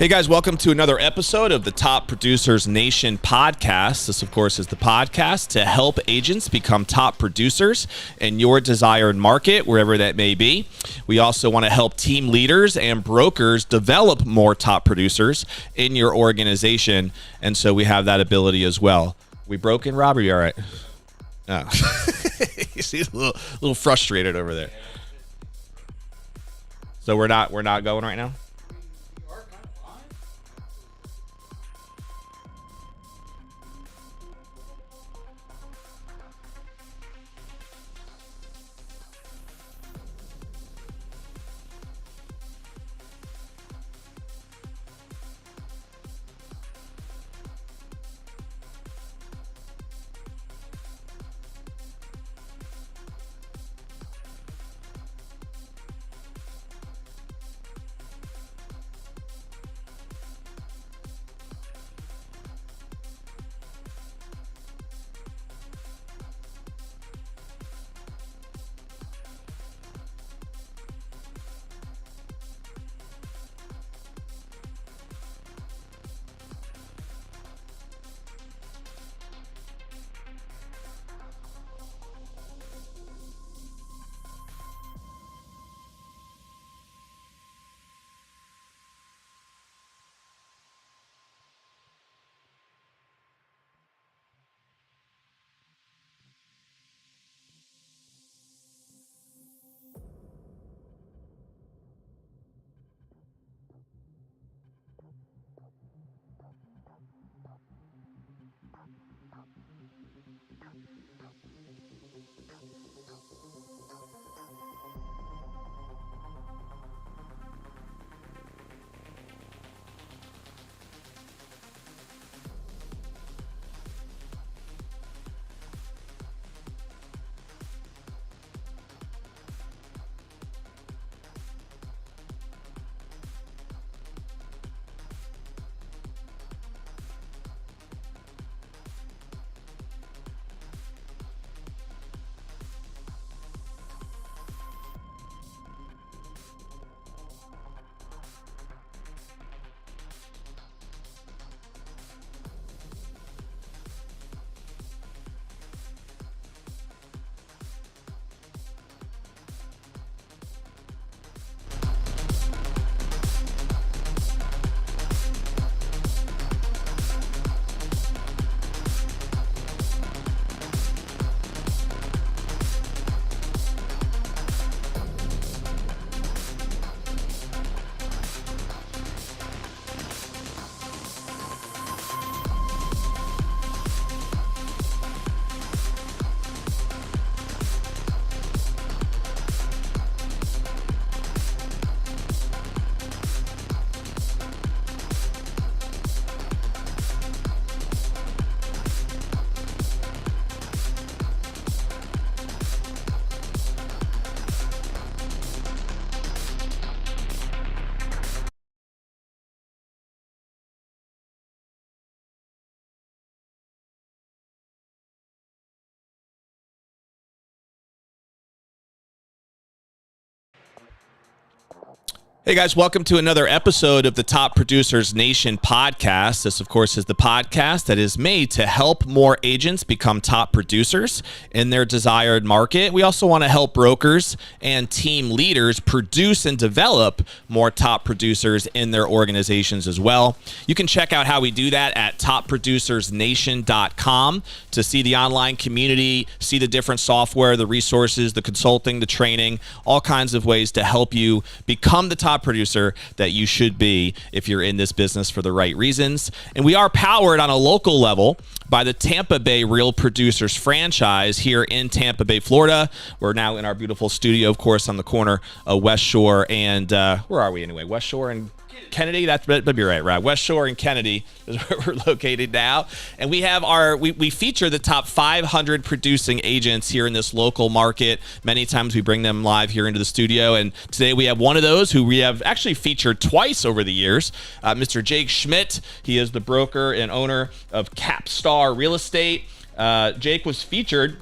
Hey guys, welcome to another episode of the Top Producers Nation podcast. This, of course, is the podcast to help agents become top producers in your desired market, wherever that may be. We also want to help team leaders and brokers develop more top producers in your organization, and so we have that ability as well. We broken, Rob? Are you all right? Oh. He's a little frustrated over there. So we're not going right now? Hey guys, welcome to another episode of the Top Producers Nation podcast. This, of course, is the podcast that is made to help more agents become top producers in their desired market. We also want to help brokers and team leaders produce and develop more top producers in their organizations as well. You can check out how we do that at topproducersnation.com to see the online community, see the different software, the resources, the consulting, the training, all kinds of ways to help you become the top producer that you should be if you're in this business for the right reasons. And we are powered on a local level by the Tampa Bay Real Producers franchise here in Tampa Bay, Florida. We're now in our beautiful studio, of course, on the corner of West Shore and where are we anyway? West Shore and Kennedy. That'd be right. West Shore and Kennedy is where we're located now. And we have we feature the top 500 producing agents here in this local market. Many times we bring them live here into the studio. And today we have one of those who we have actually featured twice over the years, Mr. Jake Schmidt. He is the broker and owner of Capstar Real Estate. Jake was featured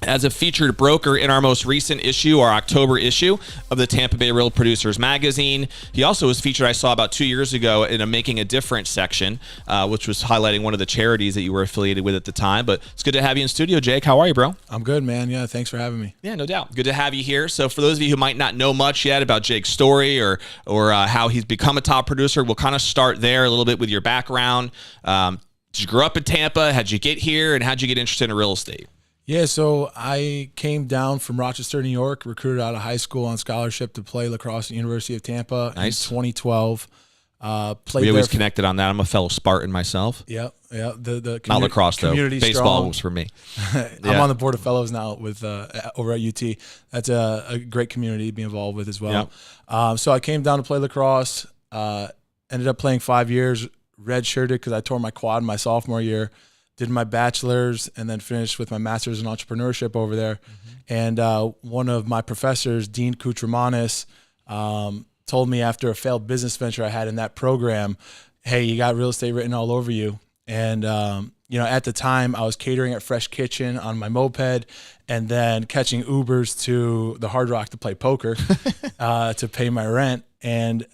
as a featured broker in our most recent issue, our October issue of the Tampa Bay Real Producers Magazine. He also was featured, I saw about 2 years ago, in a Making a Difference section, which was highlighting one of the charities that you were affiliated with at the time. But it's good to have you in studio, Jake. How are you, bro? I'm good, man. Yeah, thanks for having me. Yeah, no doubt. Good to have you here. So for those of you who might not know much yet about Jake's story or how he's become a top producer, we'll kind of start there a little bit with your background. Did you grow up in Tampa? How'd you get here? And how'd you get interested in real estate? Yeah, so I came down from Rochester, New York, recruited out of high school on scholarship to play lacrosse at the University of Tampa in 2012. We always connected on that. I'm a fellow Spartan myself. Yeah. The not lacrosse though. Baseball strong. was for me. I'm on the board of fellows now with over at UT. That's a great community to be involved with as well. Yep. So I came down to play lacrosse. Ended up playing 5 years, redshirted because I tore my quad my sophomore year. Did my bachelor's and then finished with my master's in entrepreneurship over there. Mm-hmm. And one of my professors, Dean Kutramanis, told me after a failed business venture I had in that program, hey, you got real estate written all over you. And, at the time I was catering at Fresh Kitchen on my moped and then catching Ubers to the Hard Rock to play poker to pay my rent. And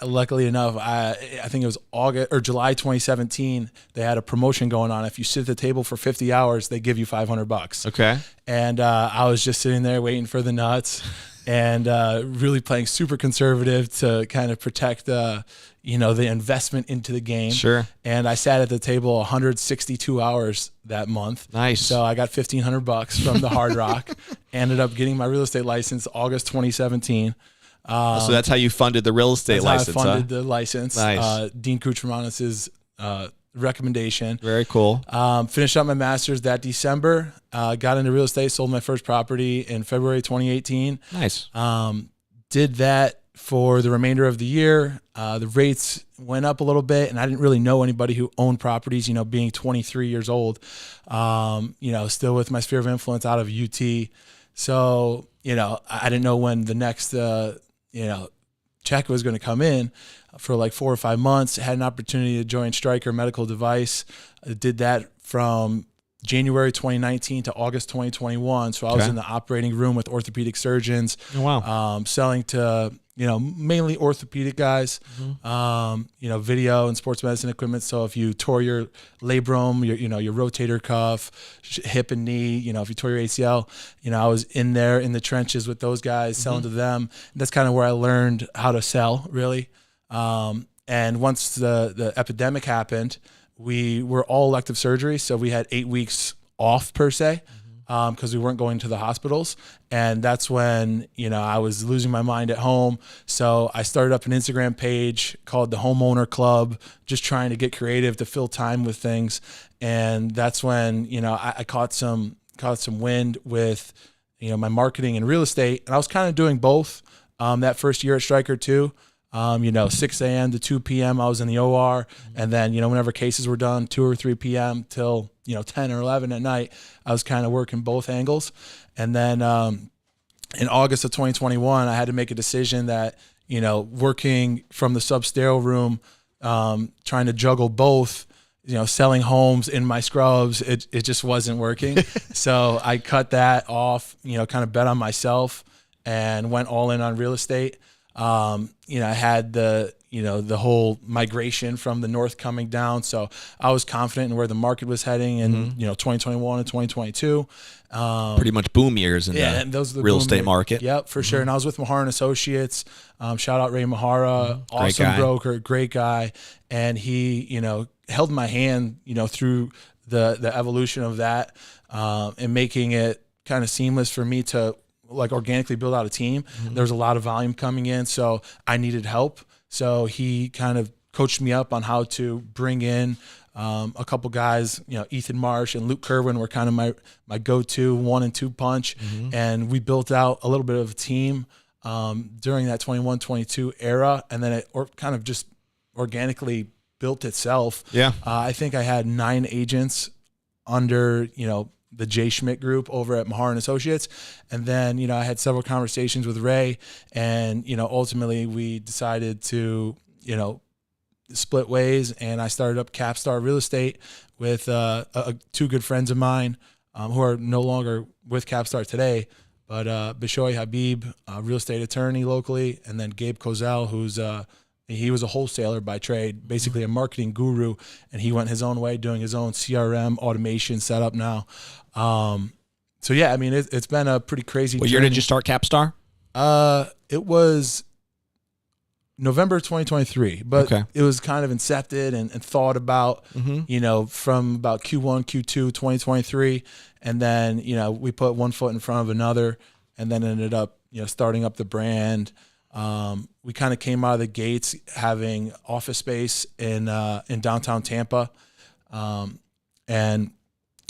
luckily enough, I think it was August or July 2017. They had a promotion going on. If you sit at the table for 50 hours, they give you $500. Okay. And I was just sitting there waiting for the nuts, and really playing super conservative to kind of protect the investment into the game. Sure. And I sat at the table 162 hours that month. Nice. So I got $1,500 from the Hard Rock. Ended up getting my real estate license August 2017. So that's how you funded the real estate license. How I funded the license. Nice. Dean Kutramanis' recommendation. Very cool. Finished up my master's that December. Got into real estate. Sold my first property in February 2018. Nice. Did that for the remainder of the year. The rates went up a little bit, and I didn't really know anybody who owned properties. Being 23 years old. Still with my sphere of influence out of UT. So I didn't know when the next check was going to come in for like 4 or 5 months. Had an opportunity to join Stryker Medical Device. I did that from January 2019 to August 2021. So I was in the operating room with orthopedic surgeons. Oh, wow. Selling to mainly orthopedic guys, video and sports medicine equipment. So if you tore your labrum, your rotator cuff, hip and knee, if you tore your ACL, I was in there in the trenches with those guys selling to them. And that's kind of where I learned how to sell, really. And once the epidemic happened, we were all elective surgery. So we had 8 weeks off per se. Because we weren't going to the hospitals. And that's when, I was losing my mind at home. So I started up an Instagram page called the Homeowner Club, just trying to get creative to fill time with things. And that's when, I caught some wind with, my marketing and real estate. And I was kind of doing both that first year at Stryker too. 6 a.m. to 2 p.m. I was in the OR. And then, whenever cases were done, 2 or 3 p.m. till 10 or 11 at night, I was kind of working both angles. And then in August of 2021, I had to make a decision that, working from the sub-sterile room, trying to juggle both, selling homes in my scrubs, it just wasn't working. So I cut that off, kind of bet on myself and went all in on real estate. I had the whole migration from the north coming down. So I was confident in where the market was heading in, 2021 and 2022. Pretty much boom years in the real estate market. Yep, for sure. And I was with Mahara and Associates. Shout out Ray Mahara, awesome broker, great guy. And he, held my hand, through the evolution of that, and making it kind of seamless for me to organically build out a team. There was a lot of volume coming in, so I needed help. So he kind of coached me up on how to bring in a couple guys, Ethan Marsh and Luke Kerwin were kind of my go-to 1 and 2 punch. And we built out a little bit of a team during that 21-22 era. And then it kind of just organically built itself. Yeah. I think I had 9 agents under, the Jake Schmidt group over at Mahara and Associates. And then, I had several conversations with Ray, and, ultimately we decided to, split ways, and I started up Capstar Real Estate with 2 good friends of mine, who are no longer with Capstar today, but Bishoy Habib, real estate attorney locally, and then Gabe Kozel, who's he was a wholesaler by trade, basically a marketing guru, and he went his own way, doing his own CRM automation setup now. So yeah, I mean, it's been a pretty crazy. What year did you start Capstar? It was November 2023, but Okay. it was kind of incepted and thought about, from about Q1, Q2, 2023. And then, we put one foot in front of another and then ended up, starting up the brand. We kind of came out of the gates having office space in downtown Tampa. And,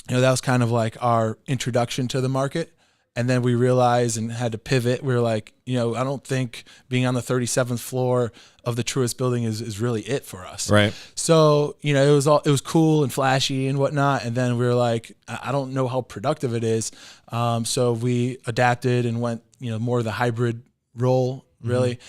that was kind of like our introduction to the market. And then we realized and had to pivot. We were like, I don't think being on the 37th floor of the Truist building is really it for us. Right. So, it was cool and flashy and whatnot. And then we were like, I don't know how productive it is. So we adapted and went, more of the hybrid role, really,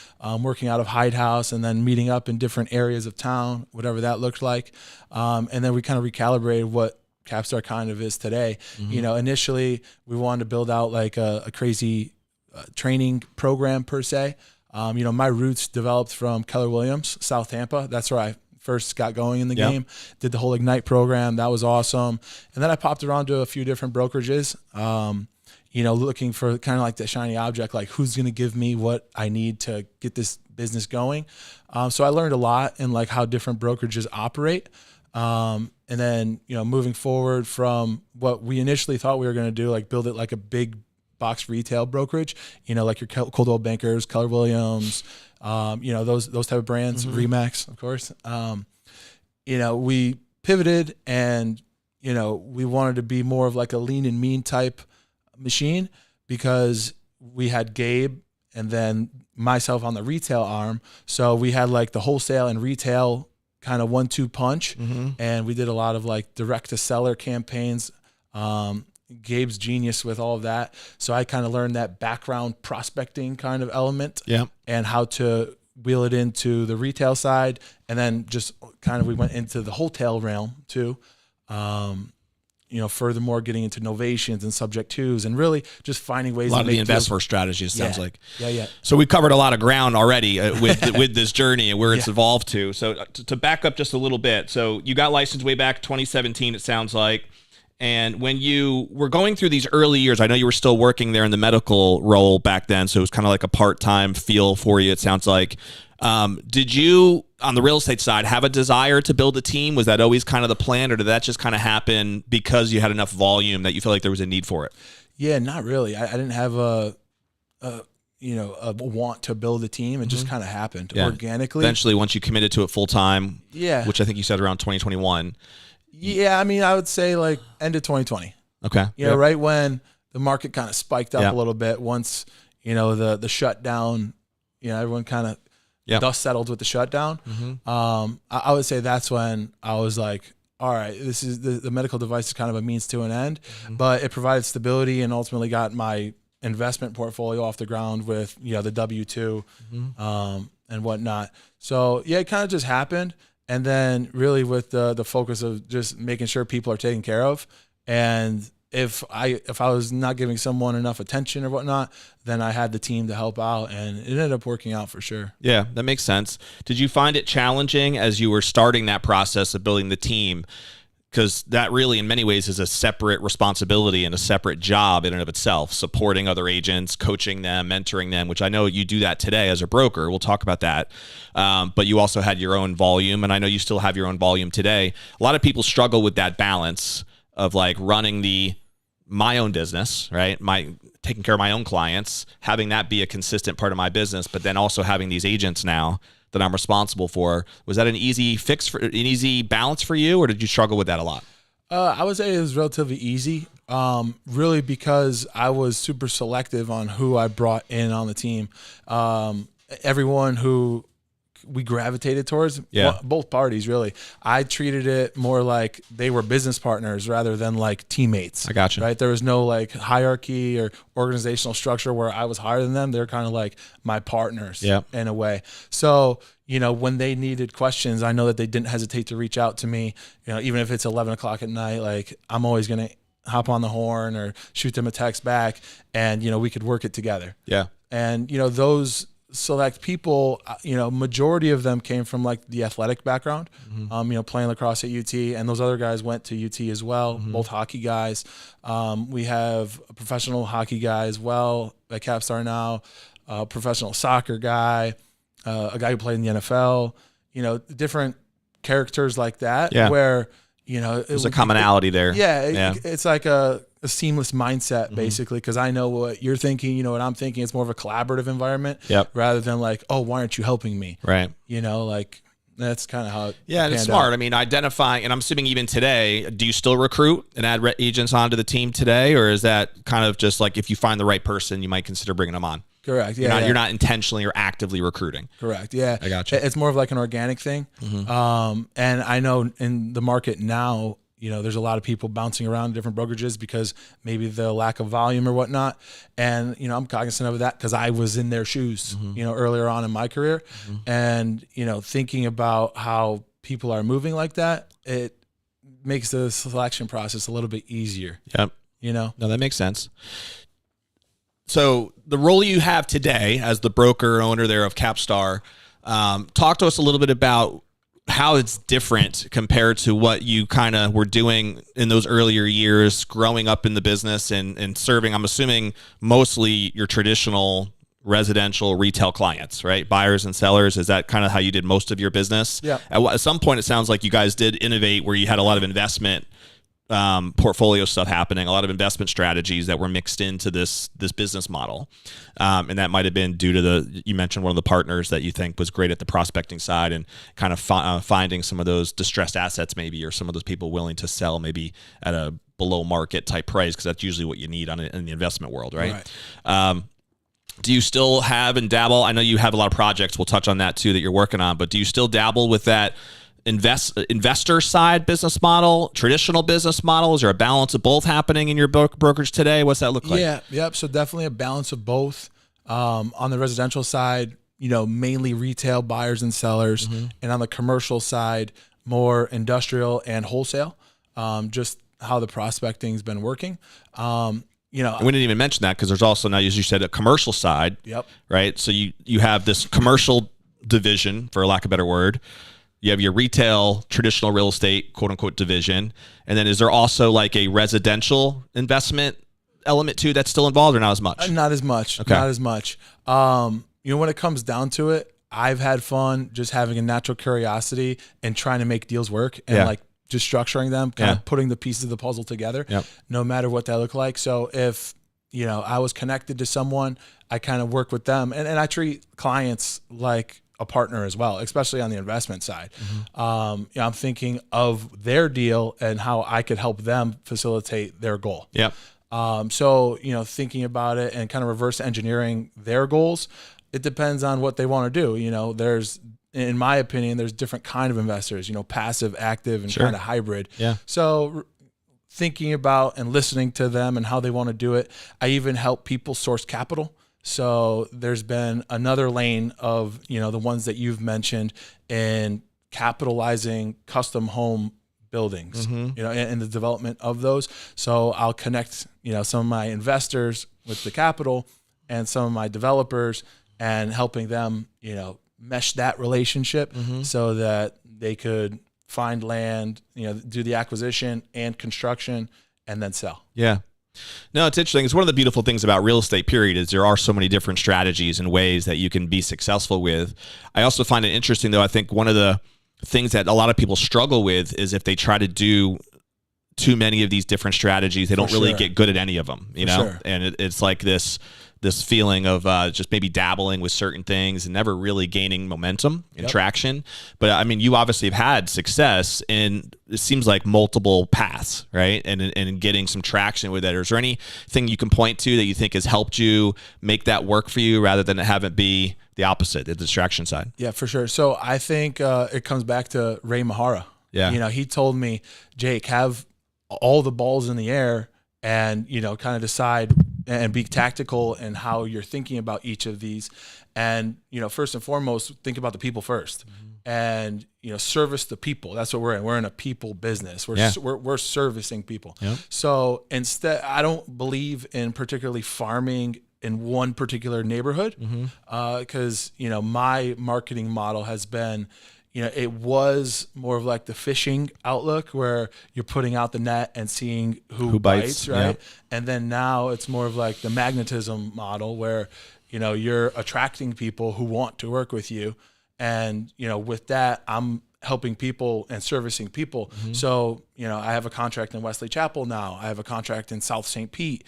working out of Hyde House and then meeting up in different areas of town, whatever that looked like. And then we kind of recalibrated what Capstar kind of is today. Initially we wanted to build out like a crazy training program per se. My roots developed from Keller Williams, South Tampa. That's where I first got going in the game. Did the whole Ignite program. That was awesome. And then I popped around to a few different brokerages, looking for kind of like the shiny object, like who's going to give me what I need to get this business going. So I learned a lot in like how different brokerages operate. And then, moving forward from what we initially thought we were going to do, like build it like a big box retail brokerage, like your Coldwell Bankers, Keller Williams, those type of brands, Remax, of course. We pivoted and, we wanted to be more of like a lean and mean type machine because we had Gabe and then myself on the retail arm. So we had like the wholesale and retail kind of 1-2 punch. And we did a lot of like direct to seller campaigns. Gabe's genius with all of that. So I kind of learned that background prospecting kind of element and how to wheel it into the retail side. And then just kind of, we went into the wholesale realm too. Furthermore, getting into novations and subject twos and really just finding ways a lot to of make the investment strategy, it sounds like. Yeah. So we've covered a lot of ground already with this journey and where it's evolved to. So to back up just a little bit. So you got licensed way back 2017, it sounds like. And when you were going through these early years, I know you were still working there in the medical role back then. So it was kind of like a part-time feel for you, it sounds like. Did you, on the real estate side, have a desire to build a team? Was that always kind of the plan, or did that just kind of happen because you had enough volume that you feel like there was a need for it? Yeah, not really. I didn't have a want to build a team. It just kind of happened organically. Eventually, once you committed to it full time, which I think you said around 2021. Yeah, I mean, I would say like end of 2020. Okay. Right when the market kind of spiked up a little bit. Once the shutdown, everyone kind of dust settled with the shutdown. I would say that's when I was like, all right, this is the medical device is kind of a means to an end, but it provided stability and ultimately got my investment portfolio off the ground with, the W-2 and whatnot. So it kind of just happened. And then really with the focus of just making sure people are taken care of. And if I was not giving someone enough attention or whatnot, then I had the team to help out, and it ended up working out for sure. Yeah, that makes sense. Did you find it challenging as you were starting that process of building the team? Because that really, in many ways, is a separate responsibility and a separate job in and of itself, supporting other agents, coaching them, mentoring them, which I know you do that today as a broker. We'll talk about that. But you also had your own volume, and I know you still have your own volume today. A lot of people struggle with that balance of like running my own business, right? Taking care of my own clients, having that be a consistent part of my business, but then also having these agents now that I'm responsible for. Was that an easy balance for you, or did you struggle with that a lot? I would say it was relatively easy, really because I was super selective on who I brought in on the team. Everyone who we gravitated towards, both parties really. I treated it more like they were business partners rather than like teammates. I got you. Right? There was no like hierarchy or organizational structure where I was higher than them. They're kind of like my partners in a way. So, when they needed questions, I know that they didn't hesitate to reach out to me, even if it's 11 o'clock at night, like I'm always going to hop on the horn or shoot them a text back, and we could work it together. Yeah. And those select people, majority of them came from like the athletic background, playing lacrosse at UT, and those other guys went to UT as well, both hockey guys. We have a professional hockey guy as well at Capstar now, a professional soccer guy, a guy who played in the NFL, different characters like that, where, there's a commonality there. Yeah. It's like a seamless mindset, basically, because I know what you're thinking, what I'm thinking. It's more of a collaborative environment rather than like, oh, why aren't you helping me? Right. That's kind of how it and it's smart. I mean, identifying, and I'm assuming even today, do you still recruit and add agents onto the team today? Or is that kind of just like if you find the right person, you might consider bringing them on? Correct. You're not intentionally or actively recruiting. Correct. Yeah. I got you. It's more of like an organic thing. And I know in the market now, there's a lot of people bouncing around different brokerages because maybe the lack of volume or whatnot. And, I'm cognizant of that because I was in their shoes, earlier on in my career. And, thinking about how people are moving like that, it makes the selection process a little bit easier. Yep. No, that makes sense. So the role you have today as the broker owner there of Capstar, talk to us a little bit about how it's different compared to what you kind of were doing in those earlier years, growing up in the business and serving, I'm assuming, mostly your traditional residential retail clients, right? Buyers and sellers. Is that kind of how you did most of your business? Yeah. At some point, it sounds like you guys did innovate where you had a lot of investment portfolio stuff happening, a lot of investment strategies that were mixed into this business model. And that might have been due to you mentioned one of the partners that you think was great at the prospecting side and kind of finding some of those distressed assets maybe, or some of those people willing to sell maybe at a below market type price, because that's usually what you need in the investment world, right? Do you still have and dabble? I know you have a lot of projects. We'll touch on that too that you're working on, but do you still dabble with that investor side business model, traditional business model? Is there a balance of both happening in your brokerage today? What's that look like? Yeah. Yep. So definitely a balance of both. On the residential side, mainly retail buyers and sellers, and on the commercial side, more industrial and wholesale. Just how the prospecting's been working. And we didn't even mention that because there's also now, as you said, a commercial side. Yep. Right. So you have this commercial division, for lack of a better word. You have your retail, traditional real estate, quote unquote, division. And then is there also like a residential investment element too that's still involved, or not as much? Not as much. Okay. Not as much. When it comes down to it, I've had fun just having a natural curiosity and trying to make deals work and like just structuring them, kind of putting the pieces of the puzzle together, no matter what they look like. So if, I was connected to someone, I kind of work with them, and I treat clients like a partner as well, especially on the investment side. I'm thinking of their deal and how I could help them facilitate their goal. So, thinking about it and kind of reverse engineering their goals, it depends on what they want to do. There's, in my opinion, there's different kind of investors, passive, active, and kind of hybrid. So thinking about and listening to them and how they want to do it. I even help people source capital. So there's been another lane of, the ones that you've mentioned in capitalizing custom home buildings, and the development of those. So I'll connect, some of my investors with the capital and some of my developers and helping them, mesh that relationship so that they could find land, do the acquisition and construction and then sell. Yeah. No, it's interesting. It's one of the beautiful things about real estate, period, is there are so many different strategies and ways that you can be successful with. I also find it interesting, though. I think one of the things that a lot of people struggle with is if they try to do too many of these different strategies, they don't really get good at any of them, and it's like this feeling of just maybe dabbling with certain things and never really gaining momentum and traction. But I mean, you obviously have had success in, it seems like, multiple paths, right? And getting some traction with it. Is there anything you can point to that you think has helped you make that work for you rather than have it be the opposite, the distraction side? Yeah, for sure. So I think it comes back to Ray Mahara. Yeah. He told me, Jake, have all the balls in the air and, kind of decide and be tactical in how you're thinking about each of these. And, first and foremost, think about the people first. and service the people. That's what we're in. We're in a people business. We're servicing people. Yep. So instead, I don't believe in particularly farming in one particular neighborhood, because my marketing model has been, it was more of like the fishing outlook where you're putting out the net and seeing who bites, right? Yeah. And then now it's more of like the magnetism model where, you're attracting people who want to work with you. And, with that, I'm helping people and servicing people. So, I have a contract in Wesley Chapel now. I have a contract in South St. Pete,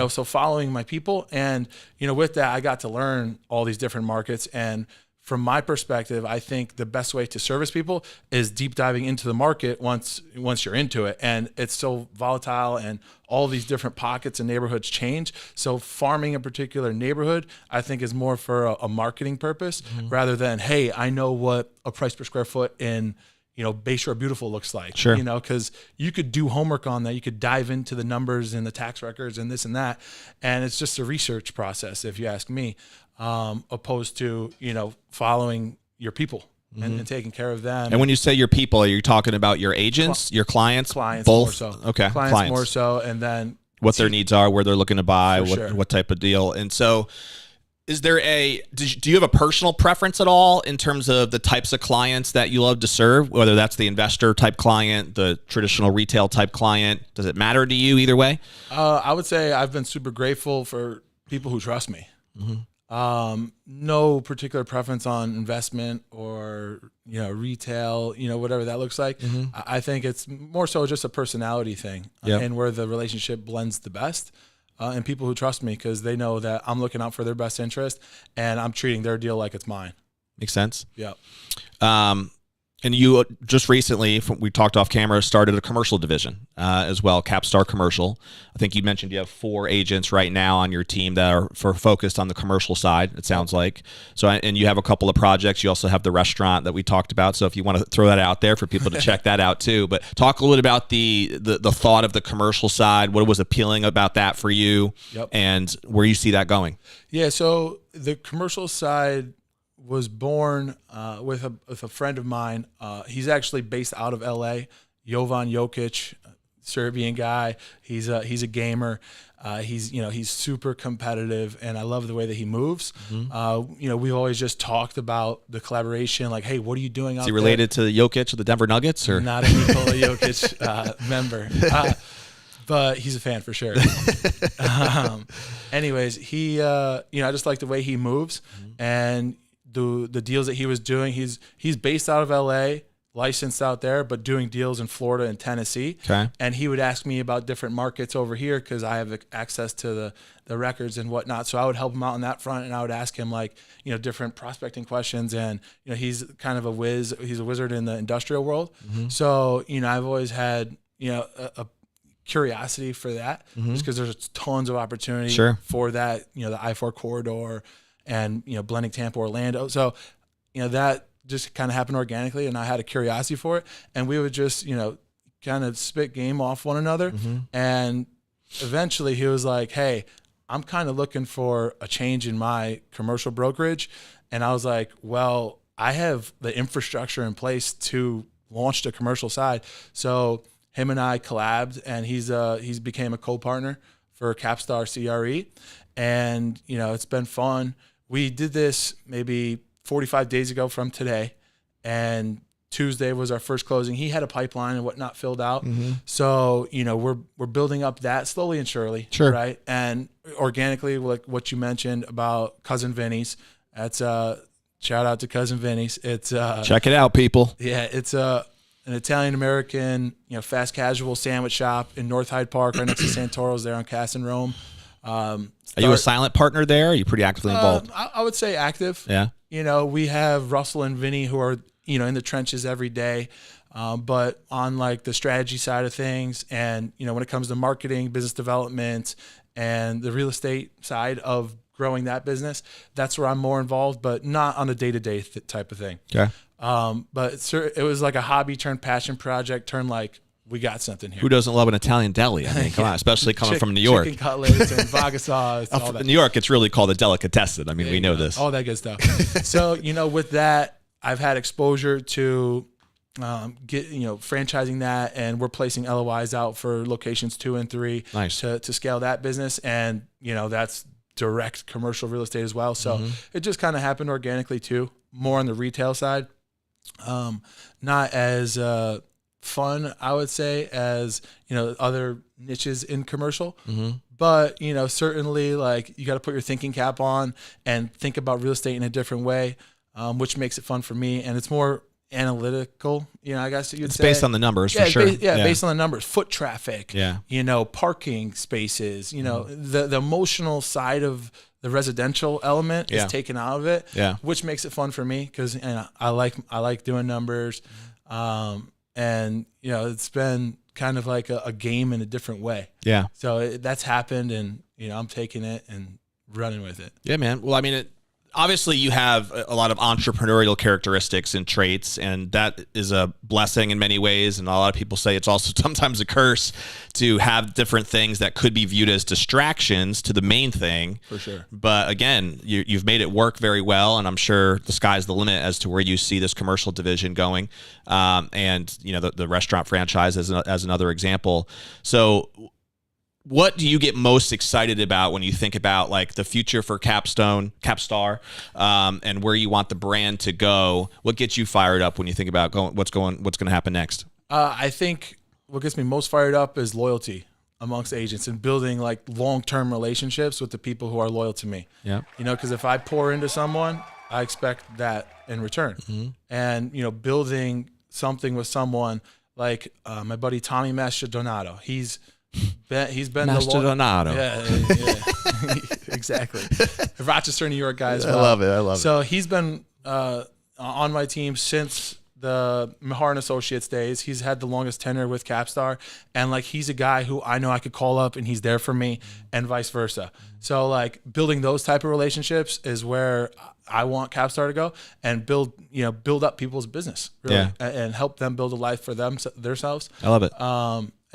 so following my people. And, with that, I got to learn all these different markets. And from my perspective, I think the best way to service people is deep diving into the market once you're into it. And it's so volatile and all these different pockets and neighborhoods change. So farming a particular neighborhood, I think, is more for a marketing purpose rather than, hey, I know what a price per square foot in Bayshore Beautiful looks like. Sure. Because you could do homework on that. You could dive into the numbers and the tax records and this and that. And it's just a research process, if you ask me, opposed to, following your people and taking care of them. And when you say your people, are you talking about your agents, your clients? Clients, both? more so. Okay. Clients more so. And then what their needs are, where they're looking to buy, For what type of deal. And so is there do you have a personal preference at all in terms of the types of clients that you love to serve, whether that's the investor type client, the traditional retail type client? Does it matter to you either way? I would say I've been super grateful for people who trust me. No particular preference on investment or, retail, whatever that looks like. I think it's more so just a personality thing and where the relationship blends the best. And people who trust me because they know that I'm looking out for their best interest and I'm treating their deal like it's mine. Makes sense. Yeah. And you just recently, we talked off camera, started a commercial division as well, Capstar Commercial. I think you mentioned you have 4 agents right now on your team that are focused on the commercial side, it sounds like. So, and you have a couple of projects. You also have the restaurant that we talked about. So if you want to throw that out there for people to check that out too. But talk a little bit about the thought of the commercial side. What was appealing about that for you and where you see that going? Yeah, so the commercial side was born with a friend of mine. He's actually based out of LA. Jovan Jokic, Serbian guy. He's a gamer. He's super competitive, and I love the way that he moves. We've always just talked about the collaboration. Like, hey, what are you doing out there? Is he related to Jokic of the Denver Nuggets, or not a Nikola Jokic member? But he's a fan for sure. Anyways, he, I just like the way he moves and the deals that he was doing. He's based out of LA, licensed out there, but doing deals in Florida and Tennessee. Okay. And he would ask me about different markets over here because I have access to the records and whatnot. So I would help him out on that front, and I would ask him different prospecting questions. And he's kind of a whiz. He's a wizard in the industrial world. So I've always had a curiosity for that, just because there's tons of opportunity for that. The I-4 corridor. And blending Tampa, Orlando. So that just kind of happened organically, and I had a curiosity for it, and we would just kind of spit game off one another. And eventually he was like, hey, I'm kind of looking for a change in my commercial brokerage. And I was like, well, I have the infrastructure in place to launch the commercial side. So him and I collabed, and he's became a co-partner for Capstar CRE. And it's been fun. We did this maybe 45 days ago from today, and Tuesday was our first closing. He had a pipeline and whatnot filled out. So, we're building up that slowly and surely, right? And organically, like what you mentioned about Cousin Vinny's, that's shout out to Cousin Vinny's. It's check it out, people. Yeah, it's an Italian-American, fast casual sandwich shop in North Hyde Park, right next to Santoro's there on Cass and Rome. Are you a silent partner there? Or are you pretty actively involved? I would say active. Yeah. We have Russell and Vinny who are, in the trenches every day. But on like the strategy side of things, and, when it comes to marketing, business development, and the real estate side of growing that business, that's where I'm more involved, but not on a day-to-day type of thing. Okay. But it was like a hobby turned passion project turned like, we got something here. Who doesn't love an Italian deli? I mean, come on, especially coming from New York. Chicken cutlets and vodka sauce. All that. In New York, it's really called a delicatessen. I mean, we know this. All that good stuff. So, with that, I've had exposure to franchising that, and we're placing LOIs out for locations 2 and 3 Nice. to scale that business. And, that's direct commercial real estate as well. So it just kind of happened organically too, more on the retail side. Not as fun, I would say, as, other niches in commercial. But, certainly like you got to put your thinking cap on and think about real estate in a different way, which makes it fun for me. And it's more analytical, I guess you'd say. It's based on the numbers, for sure. Based on the numbers, foot traffic, parking spaces, the emotional side of the residential element is taken out of it, which makes it fun for me because I like doing numbers. And it's been kind of like a game in a different way. Yeah. So that's happened, and I'm taking it and running with it. Yeah, man. Well, I mean, obviously you have a lot of entrepreneurial characteristics and traits, and that is a blessing in many ways. And a lot of people say it's also sometimes a curse to have different things that could be viewed as distractions to the main thing. For sure. But again, you've made it work very well, and I'm sure the sky's the limit as to where you see this commercial division going. And the restaurant franchise as another example. So what do you get most excited about when you think about like the future for Capstar, and where you want the brand to go? What gets you fired up when you think about what's going to happen next? I think what gets me most fired up is loyalty amongst agents and building like long-term relationships with the people who are loyal to me. Yeah. Because if I pour into someone, I expect that in return. And, building something with someone like my buddy Tommy Mastrodonato, he's been Mastrodonato. Yeah, exactly. Rochester, New York guy as well. I love it. So he's been on my team since the Mahar and Associates days. He's had the longest tenure with Capstar, and like he's a guy who I know I could call up and he's there for me, and vice versa. So like building those type of relationships is where I want Capstar to go, and build up people's business, really, and help them build a life for themselves. I love it.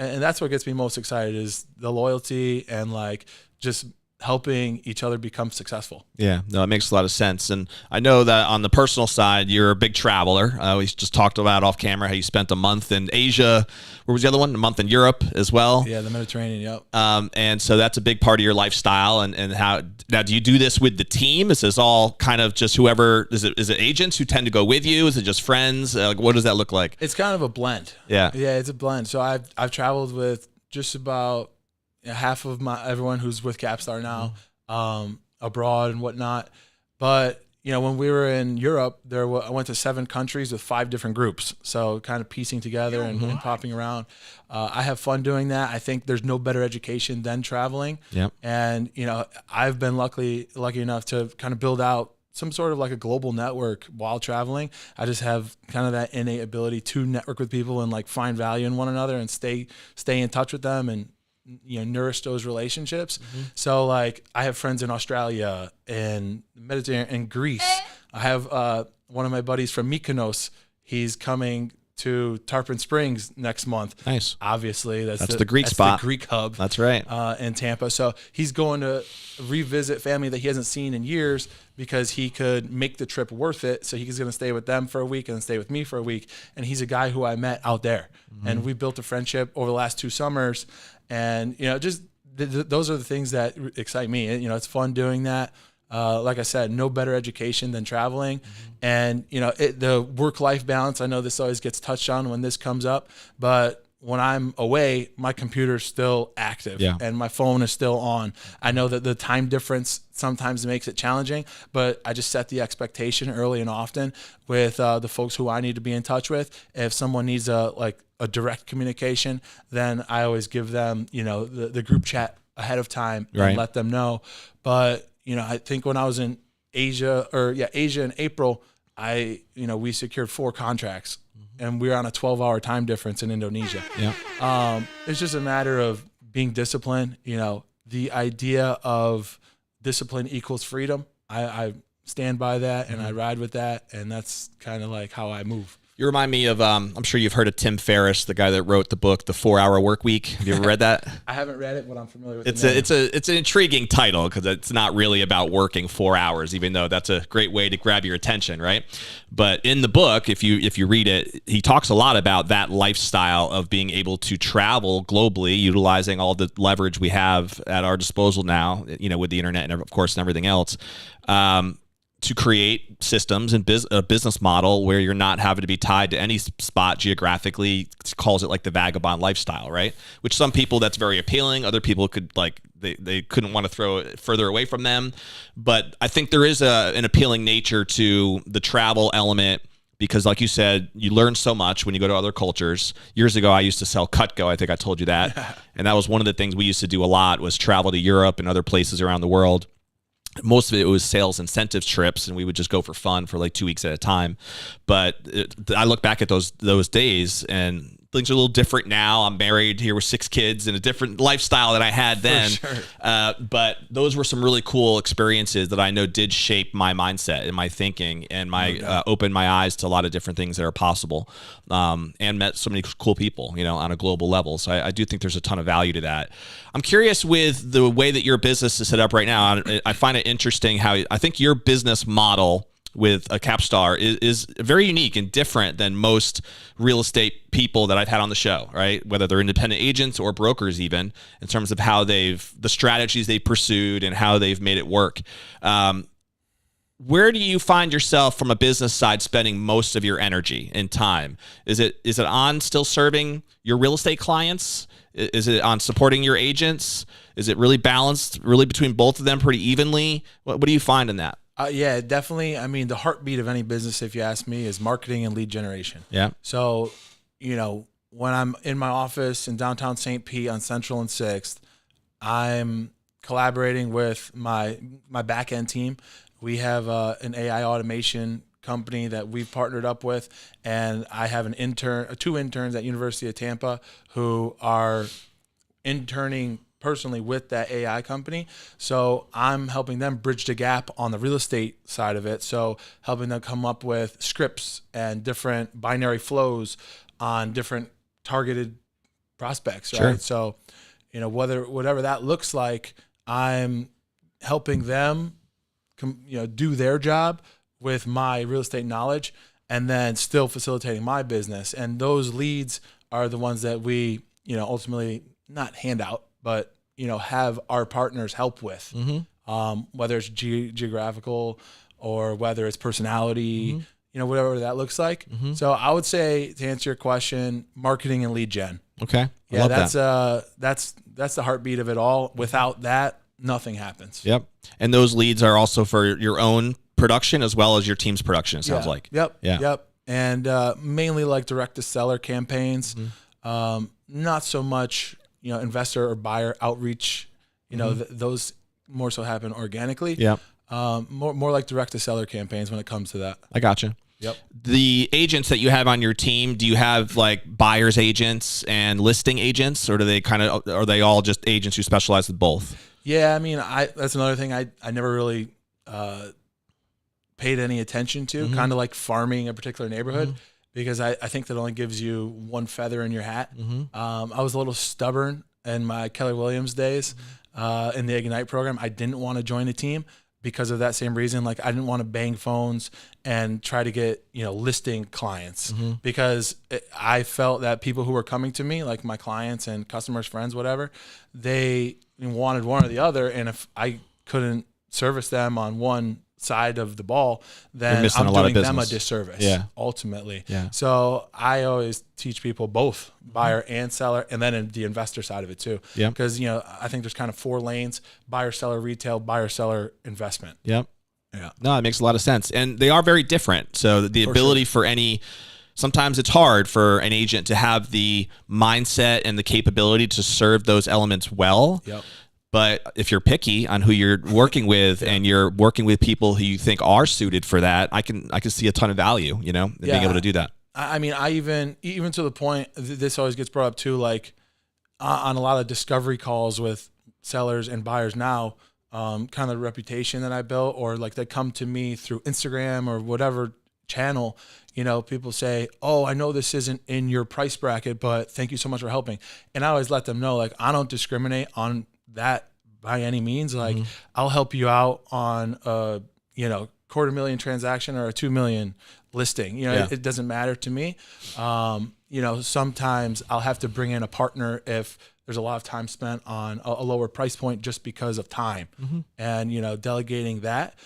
And that's what gets me most excited is the loyalty and like just helping each other become successful. Yeah, no, it makes a lot of sense. And I know that on the personal side, you're a big traveler. We just talked about off camera how you spent a month in Asia. Where was the other one? A month in Europe as well. Yeah, the Mediterranean, yep. And so that's a big part of your lifestyle. And how now do you do this with the team? Is this all kind of just whoever, is it agents who tend to go with you? Is it just friends? What does that look like? It's kind of a blend. Yeah, it's a blend. So I've traveled with just about half of everyone who's with Capstar now, abroad and whatnot. But when we were in Europe, I went to 7 countries with 5 different groups. So kind of piecing together and popping around. I have fun doing that. I think there's no better education than traveling. Yep. And I've been lucky enough to kind of build out some sort of like a global network while traveling. I just have kind of that innate ability to network with people and like find value in one another and stay in touch with them and nourish those relationships. So like I have friends in Australia and Mediterranean and Greece. I have one of my buddies from Mykonos. He's coming to Tarpon Springs next month. Nice. Obviously, that's the Greek spot. The Greek hub. That's right. In Tampa. So he's going to revisit family that he hasn't seen in years because he could make the trip worth it. So he's going to stay with them for a week and then stay with me for a week. And he's a guy who I met out there. And we built a friendship over the last 2 summers. And, just those are the things that excite me. It's fun doing that. Like I said, no better education than traveling. And, the work-life balance, I know this always gets touched on when this comes up, but when I'm away, my computer's still active and my phone is still on. I know that the time difference sometimes makes it challenging, but I just set the expectation early and often with the folks who I need to be in touch with. If someone needs a direct communication, then I always give them, the group chat ahead of time and let them know. But, I think when I was in Asia in April, we secured 4 contracts. And we're on a 12-hour time difference in Indonesia. Yeah. It's just a matter of being disciplined. The idea of discipline equals freedom. I stand by that and I ride with that. And that's kind of like how I move. You remind me of, I'm sure you've heard of Tim Ferriss, the guy that wrote the book, The 4-Hour Workweek. Have you ever read that? I haven't read it, but I'm familiar with it. It's an intriguing title because it's not really about working 4 hours, even though that's a great way to grab your attention, right? But in the book, if you read it, he talks a lot about that lifestyle of being able to travel globally, utilizing all the leverage we have at our disposal now, with the internet and of course and everything else. To create systems and a business model where you're not having to be tied to any spot geographically. Calls it like the vagabond lifestyle, right? Which some people, that's very appealing. Other people could they couldn't want to throw it further away from them. But I think there is an appealing nature to the travel element because, like you said, you learn so much when you go to other cultures. Years ago, I used to sell Cutco. I think I told you that. And that was one of the things we used to do a lot was travel to Europe and other places around the world. Most of it was sales incentives trips, and we would just go for fun for like 2 weeks at a time. But I look back at those days, and things are a little different now. I'm married here with 6 kids and a different lifestyle than I had then. For sure. But those were some really cool experiences that I know did shape my mindset and my thinking and my opened my eyes to a lot of different things that are possible, and met so many cool people, on a global level. So I do think there's a ton of value to that. I'm curious with the way that your business is set up right now. I find it interesting how I think your business model with a Capstar is very unique and different than most real estate people that I've had on the show, right? Whether they're independent agents or brokers, even in terms of how the strategies they pursued and how they've made it work. Where do you find yourself from a business side spending most of your energy and time? Is it on still serving your real estate clients? Is it on supporting your agents? Is it really balanced really between both of them pretty evenly? What do you find in that? Yeah, definitely. I mean, the heartbeat of any business, if you ask me, is marketing and lead generation. Yeah. So, when I'm in my office in downtown St. Pete on Central and 6th, I'm collaborating with my back end team. We have an AI automation company that we've partnered up with, and I have two interns at University of Tampa who are interning personally with that AI company. So I'm helping them bridge the gap on the real estate side of it. So helping them come up with scripts and different binary flows on different targeted prospects, right? Sure. So, whatever that looks like, I'm helping them do their job with my real estate knowledge and then still facilitating my business. And those leads are the ones that we, ultimately not hand out, but have our partners help with, whether it's geographical or whether it's personality, whatever that looks like. So I would say, to answer your question, marketing and lead gen. Okay. Yeah, that's the heartbeat of it all. Without that, nothing happens. Yep. And those leads are also for your own production as well as your team's production, it sounds like. Yep. Yeah. Yep. And mainly like direct to seller campaigns. Not so much investor or buyer outreach, those more so happen organically. Yeah. More like direct to seller campaigns when it comes to that. I gotcha. Yep. The agents that you have on your team, do you have like buyer's agents and listing agents, or are they all just agents who specialize with both? Yeah. I mean, that's another thing I never really paid any attention to, kind of like farming a particular neighborhood. Because I think that only gives you one feather in your hat. I was a little stubborn in my Keller Williams days in the Ignite program. I didn't want to join a team because of that same reason. Like, I didn't want to bang phones and try to get listing clients because I felt that people who were coming to me, like my clients and customers, friends, whatever, they wanted one or the other. And if I couldn't service them on one side of the ball, then I'm doing them a disservice, ultimately. Yeah. So I always teach people both buyer and seller, and then in the investor side of it too. Yeah. Because, I think there's kind of 4 lanes: buyer, seller, retail, buyer, seller, investment. Yep. Yeah. No, it makes a lot of sense. And they are very different. So the ability for sometimes it's hard for an agent to have the mindset and the capability to serve those elements well. Yep. But if you're picky on who you're working with and you're working with people who you think are suited for that, I can see a ton of value, in being able to do that. I mean, I even to the point, this always gets brought up too, like on a lot of discovery calls with sellers and buyers now, kind of the reputation that I built, or like they come to me through Instagram or whatever channel, you know, people say, oh, I know this isn't in your price bracket, but thank you so much for helping. And I always let them know, like, I don't discriminate on that by any means. Like, I'll help you out on a, you know, $250,000 transaction or a 2 million listing. You know, it doesn't matter to me. You know, sometimes I'll have to bring in a partner if there's a lot of time spent on a lower price point just because of time and, you know, delegating that.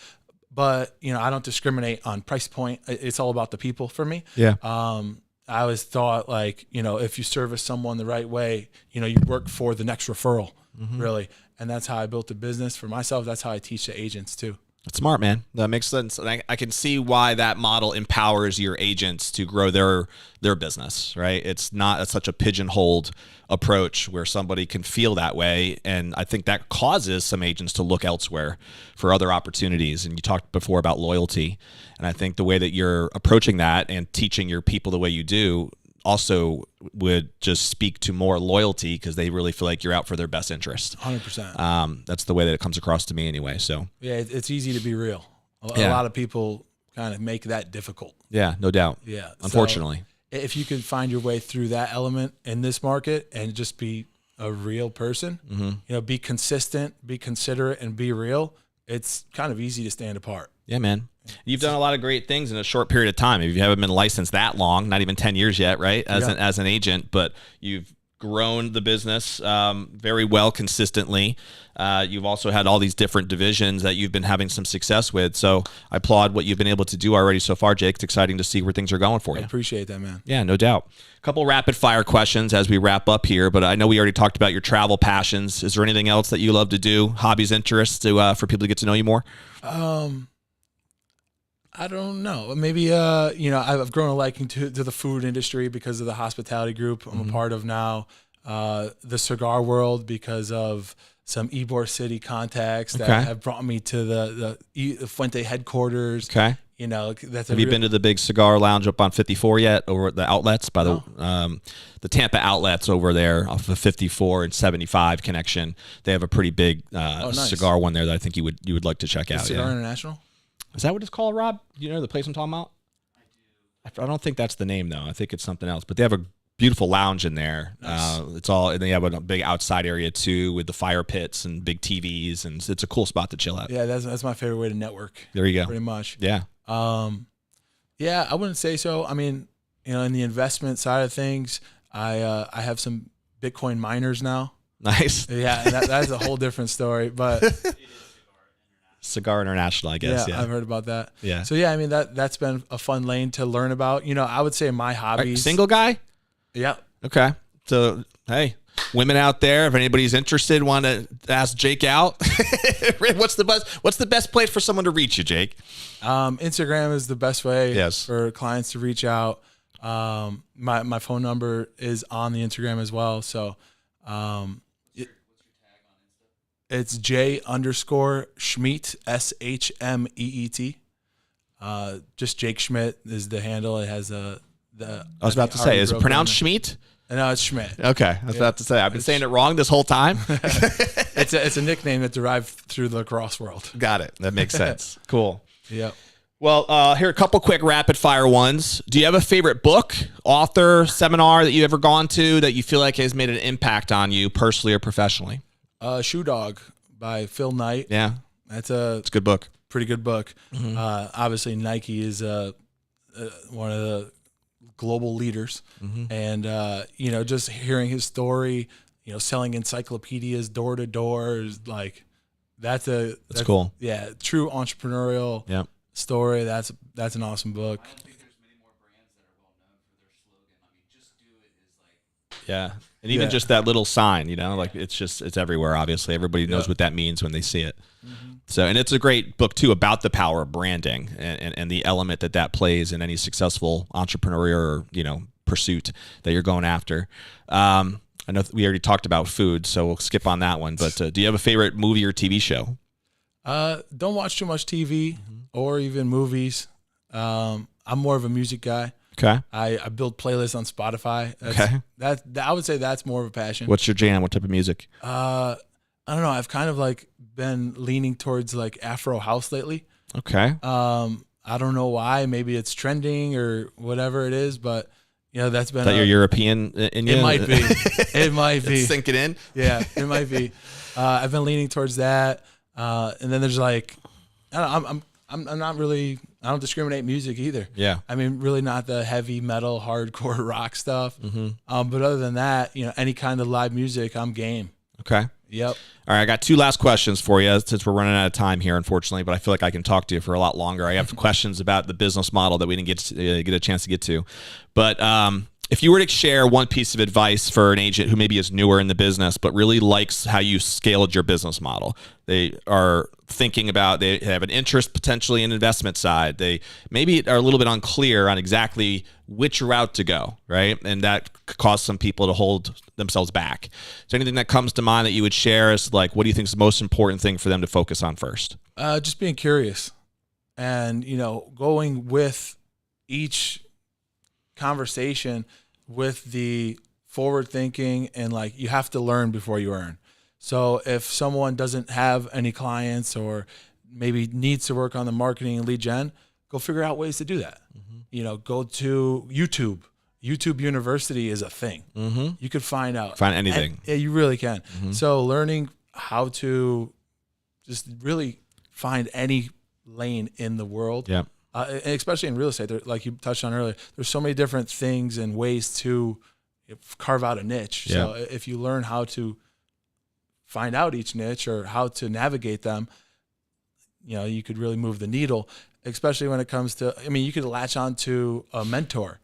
But, you know, I don't discriminate on price point. It's all about the people for me. Yeah. I always thought, like, you know, if you service someone the right way, you know, you work for the next referral, really. And that's how I built a business for myself. That's how I teach the agents too. That's smart, man. That makes sense. And I can see why that model empowers your agents to grow their business, right? It's not such a pigeonholed approach where somebody can feel that way. And I think that causes some agents to look elsewhere for other opportunities. And you talked before about loyalty. And I think the way that you're approaching that and teaching your people the way you do also would just speak to more loyalty because they really feel like you're out for their best interest. 100%. That's the way that it comes across to me anyway. So yeah, it's easy to be real. A lot of people kind of make that difficult. Yeah, no doubt. Yeah. Unfortunately. So if you can find your way through that element in this market and just be a real person, you know, be consistent, be considerate, and be real, it's kind of easy to stand apart. Yeah, man. You've done a lot of great things in a short period of time. If you haven't been licensed that long, not even 10 years yet, right? As an agent, but you've grown the business very well consistently. You've also had all these different divisions that you've been having some success with. So I applaud what you've been able to do already so far, Jake. It's exciting to see where things are going for you. I appreciate that, man. Yeah, no doubt. A couple rapid fire questions as we wrap up here, but I know we already talked about your travel passions. Is there anything else that you love to do, hobbies, interests, for people to get to know you more? I don't know. Maybe, you know, I've grown a liking to the food industry because of the hospitality group I'm a part of now. The cigar world because of some Ybor City contacts that have brought me to the Fuente headquarters. Okay. You know, that's have you been to the big cigar lounge up on 54 yet, over at the outlets by the Tampa outlets over there off of 54 and 75 connection? They have a pretty big nice. cigar one there that I think you would like to check out. Cigar International? Is that what it's called, Rob? You know the place I'm talking about? I do. I don't think that's the name though. I think it's something else. But they have a beautiful lounge in there. Nice. And they have a big outside area too with the fire pits and big TVs, and it's a cool spot to chill at. Yeah, that's my favorite way to network. There you go. Pretty much. Yeah. Yeah, I wouldn't say so. I mean, you know, in the investment side of things, I have some Bitcoin miners now. Nice. Yeah, that's a whole different story, but. Cigar International, I guess. Yeah, I've heard about that. Yeah. So yeah, I mean that's been a fun lane to learn about. You know, I would say my hobbies. Single guy? Yeah. Okay. So hey, women out there, if anybody's interested, want to ask Jake out, what's the best place for someone to reach you, Jake? Instagram is the best way Yes. for clients to reach out. My phone number is on the Instagram as well. So it's J_Schmidt, SHMEET. Just Jake Schmidt is the handle. It has I was about to say, is it pronounced Schmidt? No, it's Schmidt. Okay, I was about to say, I've been saying it wrong this whole time. It's a nickname that derived through the lacrosse world. Got it. That makes sense. Cool. Yep. Well, here are a couple quick rapid fire ones. Do you have a favorite book, author, seminar that you've ever gone to that you feel like has made an impact on you personally or professionally? Shoe Dog by Phil Knight. Yeah. It's a good book. Pretty good book. Obviously, Nike is one of the global leaders. And, you know, just hearing his story, you know, selling encyclopedias door to door is like, that's cool. Yeah. True entrepreneurial story. That's an awesome book. I don't think there's many more brands that are well known for their slogan. I mean, just do it is like. Yeah. And even just that little sign, you know, like it's everywhere. Obviously, everybody knows what that means when they see it. So, and it's a great book too about the power of branding and the element that plays in any successful entrepreneurial, you know, pursuit that you're going after. I know we already talked about food, so we'll skip on that one. But do you have a favorite movie or TV show? Don't watch too much TV or even movies. I'm more of a music guy. Okay. I build playlists on Spotify. That I would say that's more of a passion. What's your jam? What type of music? I don't know. I've kind of like been leaning towards like Afro house lately. Okay. I don't know why. Maybe it's trending or whatever it is, but that's been. Is that your European in you? It might be. It might be. It's sinking in. Yeah, it might be. I've been leaning towards that, and then there's like, I'm not really. I don't discriminate music either. Yeah. I mean, really not the heavy metal, hardcore rock stuff. Mm-hmm. But other than that, any kind of live music, I'm game. Okay. Yep. All right, I got 2 last questions for you since we're running out of time here, unfortunately, but I feel like I can talk to you for a lot longer. I have questions about the business model that we didn't get a chance to get to. But if you were to share one piece of advice for an agent who maybe is newer in the business but really likes how you scaled your business model, they are thinking about, they have an interest potentially in investment side, they maybe are a little bit unclear on exactly which route to go, right? And that could cause some people to hold themselves back. So anything that comes to mind that you would share is like, what do you think is the most important thing for them to focus on first? Just being curious and, going with each conversation with the forward thinking and like, you have to learn before you earn. So if someone doesn't have any clients or maybe needs to work on the marketing and lead gen, go figure out ways to do that. Mm-hmm. Go to YouTube. YouTube University is a thing. Mm-hmm. You could find anything. Yeah, you really can. Mm-hmm. So learning how to just really find any lane in the world. Yeah. Especially in real estate, like you touched on earlier, there's so many different things and ways to carve out a niche. Yeah. So if you learn how to find out each niche or how to navigate them, you could really move the needle, especially when it comes to, you could latch on to a mentor,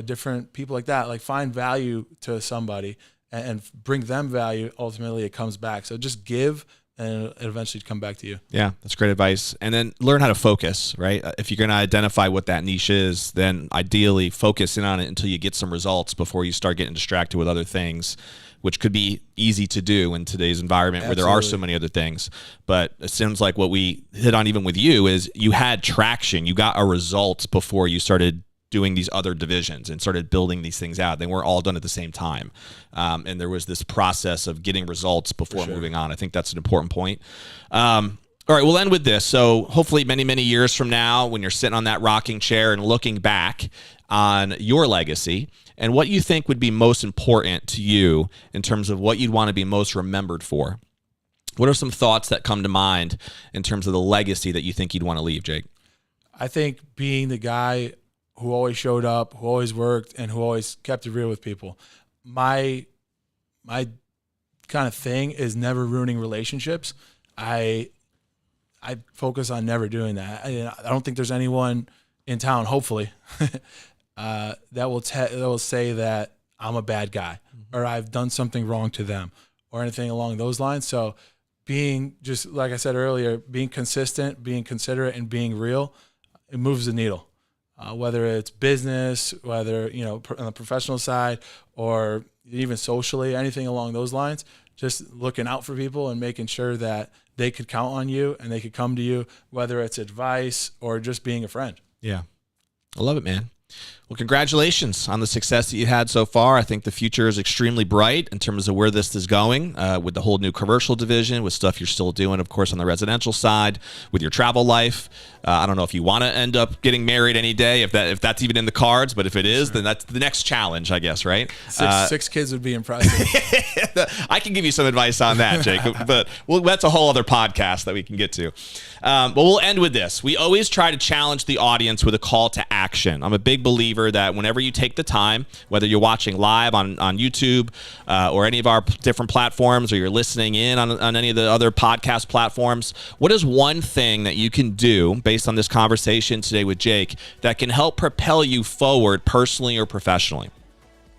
different people like that, like find value to somebody and bring them value. Ultimately it comes back. So just give and it eventually come back to you. Yeah, that's great advice. And then learn how to focus, right? If you're going to identify what that niche is, then ideally focus in on it until you get some results before you start getting distracted with other things, which could be easy to do in today's environment. Absolutely. Where there are so many other things. But it seems like what we hit on even with you is you had traction. You got a result before you started doing these other divisions and started building these things out. They weren't all done at the same time. And there was this process of getting results before moving on. I think that's an important point. All right, we'll end with this. So hopefully many, many years from now, when you're sitting on that rocking chair and looking back on your legacy and what you think would be most important to you in terms of what you'd want to be most remembered for, what are some thoughts that come to mind in terms of the legacy that you think you'd want to leave, Jake? I think being the guy who always showed up, who always worked, and who always kept it real with people. My kind of thing is never ruining relationships. I focus on never doing that. I don't think there's anyone in town, hopefully, that will say that I'm a bad guy or I've done something wrong to them or anything along those lines. So being, just like I said earlier, being consistent, being considerate, and being real, it moves the needle. Whether it's business, whether, on the professional side or even socially, anything along those lines, just looking out for people and making sure that they could count on you and they could come to you, whether it's advice or just being a friend. Yeah. I love it, man. Well, congratulations on the success that you had so far. I think the future is extremely bright in terms of where this is going with the whole new commercial division, with stuff you're still doing, of course, on the residential side, with your travel life. I don't know if you want to end up getting married any day, if that's even in the cards, but if it is, then that's the next challenge, I guess, right? Six kids would be impressive. I can give you some advice on that, Jacob, but that's a whole other podcast that we can get to. But we'll end with this. We always try to challenge the audience with a call to action. I'm a big believer that whenever you take the time, whether you're watching live on YouTube or any of our different platforms, or you're listening in on any of the other podcast platforms, what is one thing that you can do based on this conversation today with Jake that can help propel you forward personally or professionally?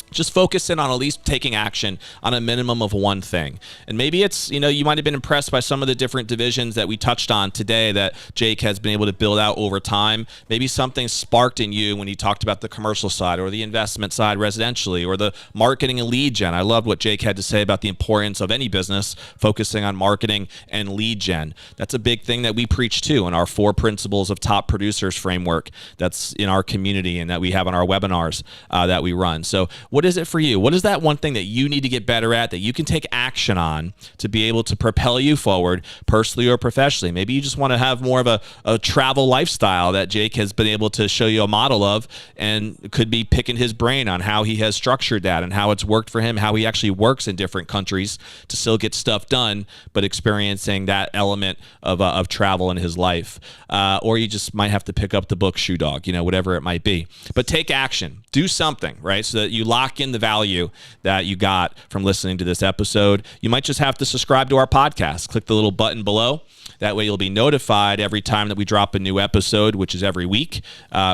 Just focus in on at least taking action on a minimum of one thing. And maybe it's, you might have been impressed by some of the different divisions that we touched on today that Jake has been able to build out over time. Maybe something sparked in you when he talked about the commercial side or the investment side residentially or the marketing and lead gen. I loved what Jake had to say about the importance of any business focusing on marketing and lead gen. That's a big thing that we preach too in our 4 principles of top producers framework that's in our community and that we have on our webinars that we run. So what What is it for you? What is that one thing that you need to get better at, that you can take action on to be able to propel you forward personally or professionally? Maybe you just want to have more of a travel lifestyle that Jake has been able to show you a model of, and could be picking his brain on how he has structured that and how it's worked for him, how he actually works in different countries to still get stuff done, but experiencing that element of travel in his life. Or you just might have to pick up the book Shoe Dog, whatever it might be. But take action. Do something, right? So that you lock in the value that you got from listening to this episode. You might just have to subscribe to our podcast. Click the little button below. That way you'll be notified every time that we drop a new episode, which is every week,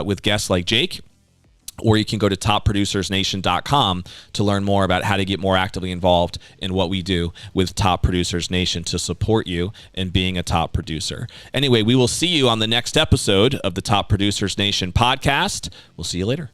with guests like Jake. Or you can go to topproducersnation.com to learn more about how to get more actively involved in what we do with Top Producers Nation to support you in being a top producer. Anyway, we will see you on the next episode of the Top Producers Nation podcast. We'll see you later.